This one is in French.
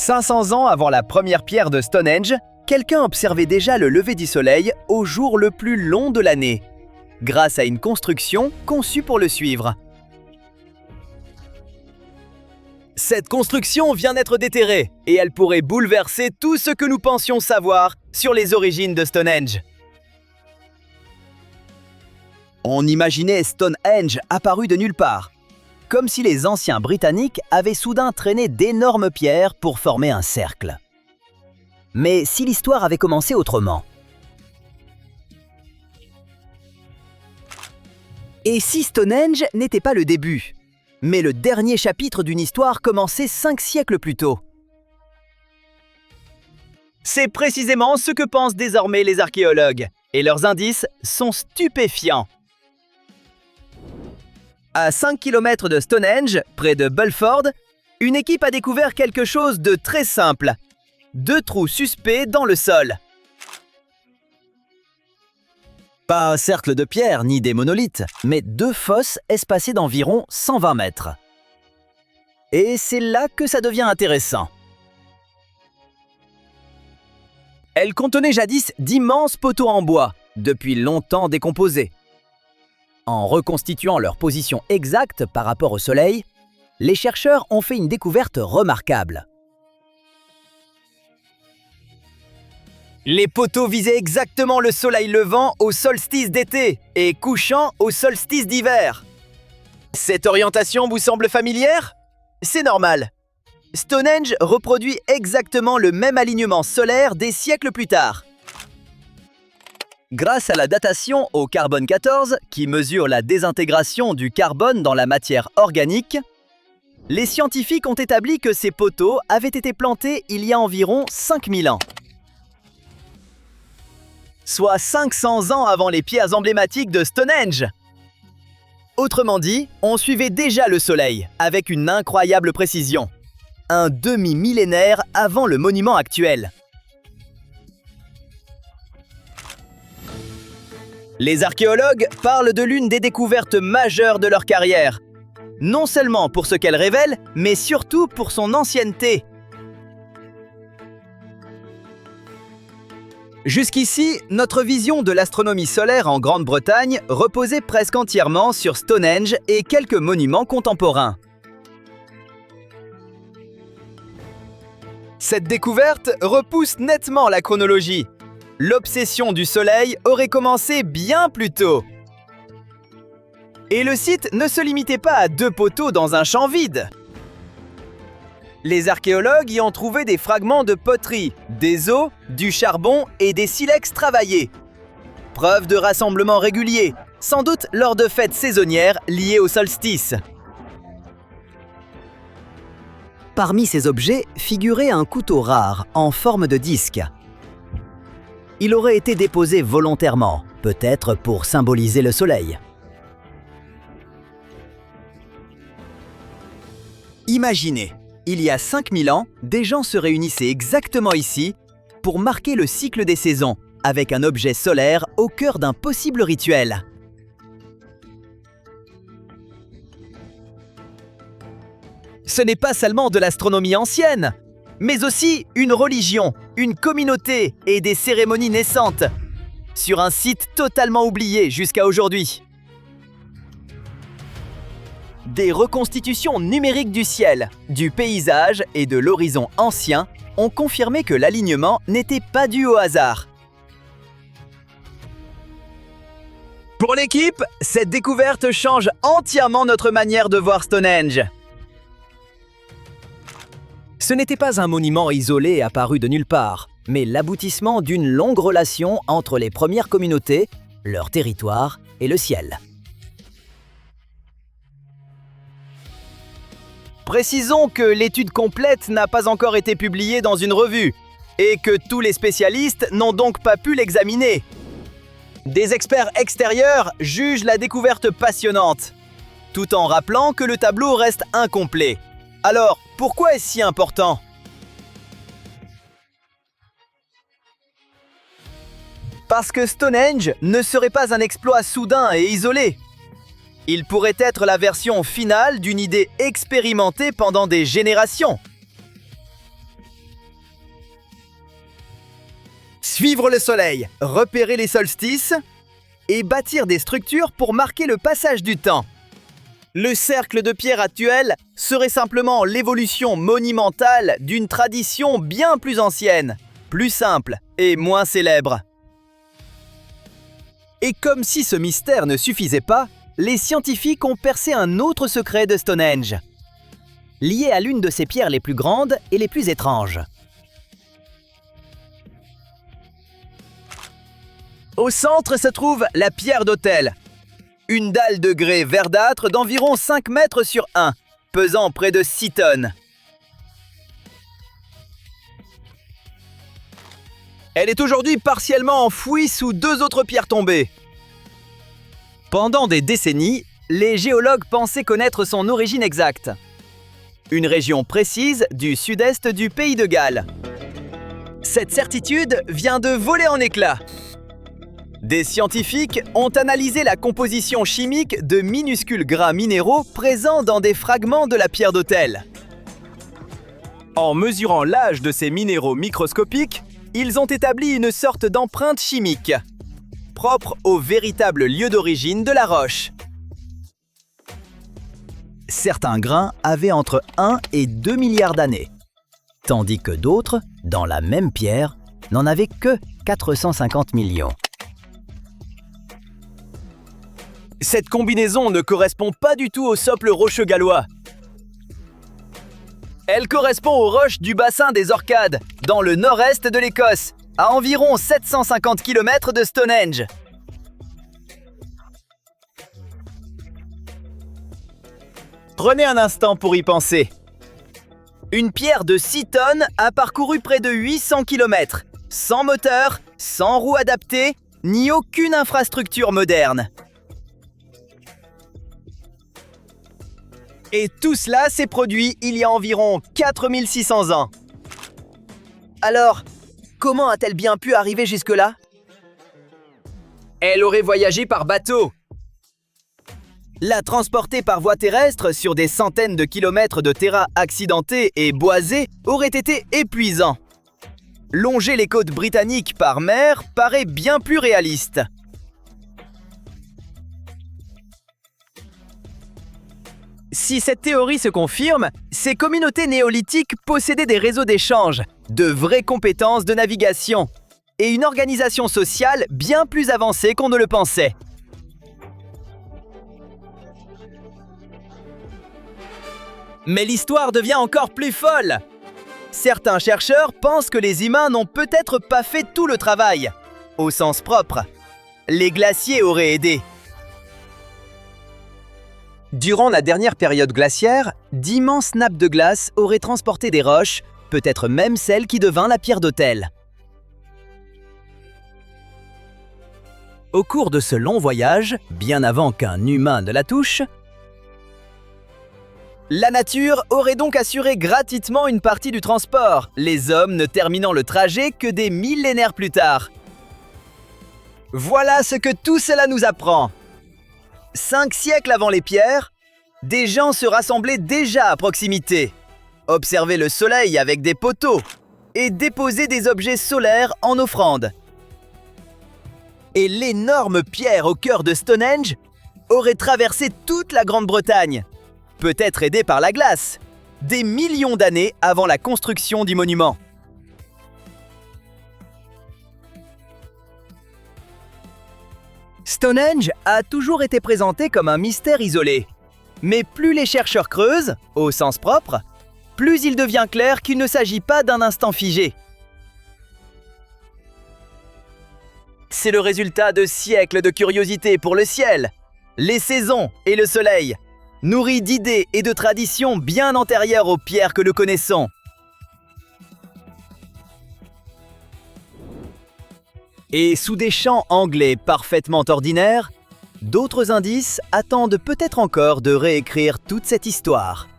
500 ans avant la première pierre de Stonehenge, quelqu'un observait déjà le lever du soleil au jour le plus long de l'année, grâce à une construction conçue pour le suivre. Cette construction vient d'être déterrée et elle pourrait bouleverser tout ce que nous pensions savoir sur les origines de Stonehenge. On imaginait Stonehenge apparu de nulle part, comme si les anciens Britanniques avaient soudain traîné d'énormes pierres pour former un cercle. Mais si l'histoire avait commencé autrement? Et si Stonehenge n'était pas le début, mais le dernier chapitre d'une histoire commencée 5 siècles plus tôt? C'est précisément ce que pensent désormais les archéologues, et leurs indices sont stupéfiants. À 5 km de Stonehenge, près de Bulford, une équipe a découvert quelque chose de très simple. 2 trous suspects dans le sol. Pas un cercle de pierre ni des monolithes, mais 2 fosses espacées d'environ 120 mètres. Et c'est là que ça devient intéressant. Elles contenaient jadis d'immenses poteaux en bois, depuis longtemps décomposés. En reconstituant leur position exacte par rapport au Soleil, les chercheurs ont fait une découverte remarquable. Les poteaux visaient exactement le soleil levant au solstice d'été et couchant au solstice d'hiver. Cette orientation vous semble familière? C'est normal. Stonehenge reproduit exactement le même alignement solaire des siècles plus tard. Grâce à la datation au carbone 14, qui mesure la désintégration du carbone dans la matière organique, les scientifiques ont établi que ces poteaux avaient été plantés il y a environ 5000 ans. Soit 500 ans avant les pierres emblématiques de Stonehenge. Autrement dit, on suivait déjà le Soleil avec une incroyable précision. Un demi-millénaire avant le monument actuel. Les archéologues parlent de l'une des découvertes majeures de leur carrière. Non seulement pour ce qu'elle révèle, mais surtout pour son ancienneté. Jusqu'ici, notre vision de l'astronomie solaire en Grande-Bretagne reposait presque entièrement sur Stonehenge et quelques monuments contemporains. Cette découverte repousse nettement la chronologie. L'obsession du Soleil aurait commencé bien plus tôt. Et le site ne se limitait pas à 2 poteaux dans un champ vide. Les archéologues y ont trouvé des fragments de poterie, des os, du charbon et des silex travaillés. Preuve de rassemblements réguliers, sans doute lors de fêtes saisonnières liées au solstice. Parmi ces objets figurait un couteau rare en forme de disque. Il aurait été déposé volontairement, peut-être pour symboliser le soleil. Imaginez, il y a 5000 ans, des gens se réunissaient exactement ici pour marquer le cycle des saisons, avec un objet solaire au cœur d'un possible rituel. Ce n'est pas seulement de l'astronomie ancienne, mais aussi une religion, une communauté et des cérémonies naissantes, sur un site totalement oublié jusqu'à aujourd'hui. Des reconstitutions numériques du ciel, du paysage et de l'horizon ancien ont confirmé que l'alignement n'était pas dû au hasard. Pour l'équipe, cette découverte change entièrement notre manière de voir Stonehenge. Ce n'était pas un monument isolé apparu de nulle part, mais l'aboutissement d'une longue relation entre les premières communautés, leur territoire et le ciel. Précisons que l'étude complète n'a pas encore été publiée dans une revue et que tous les spécialistes n'ont donc pas pu l'examiner. Des experts extérieurs jugent la découverte passionnante, tout en rappelant que le tableau reste incomplet. Alors, pourquoi est-ce si important? Parce que Stonehenge ne serait pas un exploit soudain et isolé. Il pourrait être la version finale d'une idée expérimentée pendant des générations. suivre le soleil, repérer les solstices et bâtir des structures pour marquer le passage du temps. Le cercle de pierre actuel serait simplement l'évolution monumentale d'une tradition bien plus ancienne, plus simple et moins célèbre. Et comme si ce mystère ne suffisait pas, les scientifiques ont percé un autre secret de Stonehenge, lié à l'une de ses pierres les plus grandes et les plus étranges. Au centre se trouve la pierre d'autel, une dalle de grès verdâtre d'environ 5 mètres sur 1, pesant près de 6 tonnes. Elle est aujourd'hui partiellement enfouie sous 2 autres pierres tombées. Pendant des décennies, les géologues pensaient connaître son origine exacte. Une région précise du sud-est du pays de Galles. Cette certitude vient de voler en éclats. Des scientifiques ont analysé la composition chimique de minuscules gras minéraux présents dans des fragments de la pierre d'autel. En mesurant l'âge de ces minéraux microscopiques, ils ont établi une sorte d'empreinte chimique, propre au véritable lieu d'origine de la roche. Certains grains avaient entre 1 et 2 milliards d'années, tandis que d'autres, dans la même pierre, n'en avaient que 450 millions. Cette combinaison ne correspond pas du tout au socle rocheux gallois. Elle correspond aux roches du bassin des Orcades, dans le nord-est de l'Écosse, à environ 750 km de Stonehenge. Prenez un instant pour y penser. Une pierre de 6 tonnes a parcouru près de 800 km, sans moteur, sans roue adaptée, ni aucune infrastructure moderne. Et tout cela s'est produit il y a environ 4600 ans. Alors, comment a-t-elle bien pu arriver jusque-là? Elle aurait voyagé par bateau. La transporter par voie terrestre sur des centaines de kilomètres de terrain accidentés et boisés aurait été épuisant. Longer les côtes britanniques par mer paraît bien plus réaliste. Si cette théorie se confirme, ces communautés néolithiques possédaient des réseaux d'échange, de vraies compétences de navigation et une organisation sociale bien plus avancée qu'on ne le pensait. Mais l'histoire devient encore plus folle. Certains chercheurs pensent que les humains n'ont peut-être pas fait tout le travail, au sens propre. Les glaciers auraient aidé. Durant la dernière période glaciaire, d'immenses nappes de glace auraient transporté des roches, peut-être même celle qui devint la pierre d'autel. Au cours de ce long voyage, bien avant qu'un humain ne la touche, la nature aurait donc assuré gratuitement une partie du transport, les hommes ne terminant le trajet que des millénaires plus tard. Voilà ce que tout cela nous apprend. 5 siècles avant les pierres, des gens se rassemblaient déjà à proximité, observaient le soleil avec des poteaux et déposaient des objets solaires en offrande. Et l'énorme pierre au cœur de Stonehenge aurait traversé toute la Grande-Bretagne, peut-être aidée par la glace, des millions d'années avant la construction du monument. Stonehenge a toujours été présenté comme un mystère isolé. Mais plus les chercheurs creusent, au sens propre, plus il devient clair qu'il ne s'agit pas d'un instant figé. C'est le résultat de siècles de curiosité pour le ciel, les saisons et le soleil, nourris d'idées et de traditions bien antérieures aux pierres que nous connaissons. Et sous des chants anglais parfaitement ordinaires, d'autres indices attendent peut-être encore de réécrire toute cette histoire.